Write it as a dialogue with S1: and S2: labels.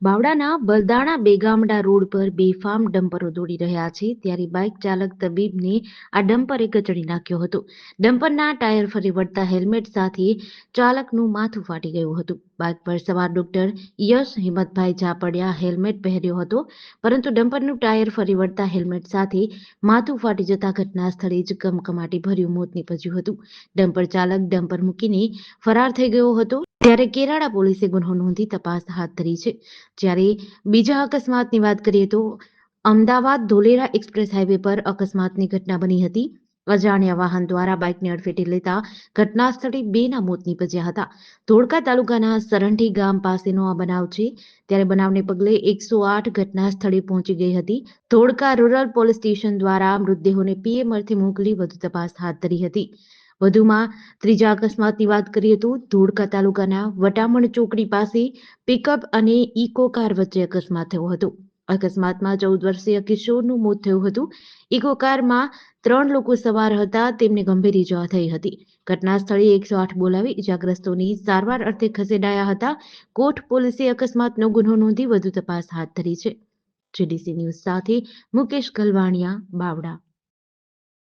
S1: બાવળાના Baldana બેગામડા road પર બેફામ ડમ્પરો દોડી રહ્યા છે ત્યારે બાઇક ચાલક તબીબને આ ડમ્પરે કચડી નાખ્યો હતો. ડમ્પરના ટાયર ફરી વળતા હેલ્મેટ સાથે ચાલકનું માથું ફાટી ગયું હતું. બાઇક પર સવાર ડોક્ટર યશ હિંમતભાઈ ઝાપડિયા હેલ્મેટ પહેર્યો હતો, પરંતુ ડમ્પરનું ટાયર ફરી વળતા હેલ્મેટ સાથે માથું ફાટી જતા ઘટના સ્થળે જ કમકમાટી ભર્યું મોત નીપજ્યું હતું. ડમ્પર ચાલક ડમ્પર મૂકીને ફરાર થઈ ગયો હતો. ત્યારે કેરાળા પોલીસે ગુનો નોંધી તપાસ હાથ ધરી છે. જ્યારે બીજા અકસ્માતની વાત કરીએ તો અમદાવાદ ધોલેરા એક્સપ્રેસ હાઈવે પર અકસ્માતની ઘટના બની હતી. અજાણ્યા વાહન દ્વારા બાઇકને અડફેટે લેતા ઘટના સ્થળે બેના મોત નીપજ્યા હતા. ધોળકા તાલુકાના સરંઢી ગામ પાસેનો આ બનાવ છે. ત્યારે બનાવને પગલે 108 ઘટના સ્થળે પહોંચી ગઈ હતી. ધોળકા રૂરલ પોલીસ સ્ટેશન દ્વારા મૃતદેહોને પીએમ અર્થે મોકલી વધુ તપાસ હાથ ધરી હતી. વધુમાં ત્રીજા અકસ્માતની વાત કરીએ તો ધોળકા તાલુકાના વટામણ ચોકડી પાસે પિકઅપ અને ઇકો કાર વચ્ચે અકસ્માત થયો હતો. અકસ્માતમાં 14 વર્ષીય કિશોરનું મોત થયું હતું. ઇકો કારમાં 3 લોકો સવાર હતા, તેમને ગંભીર ઇજા થઈ હતી. ઘટના સ્થળે 108 બોલાવી ઇજાગ્રસ્તોની સારવાર અર્થે ખસેડાયા હતા. કોટ પોલીસે અકસ્માતનો ગુનો નોંધી વધુ તપાસ હાથ ધરી છે. જીડીસી ન્યૂઝ સાથે મુકેશ ગલવાણિયા, બાવળા.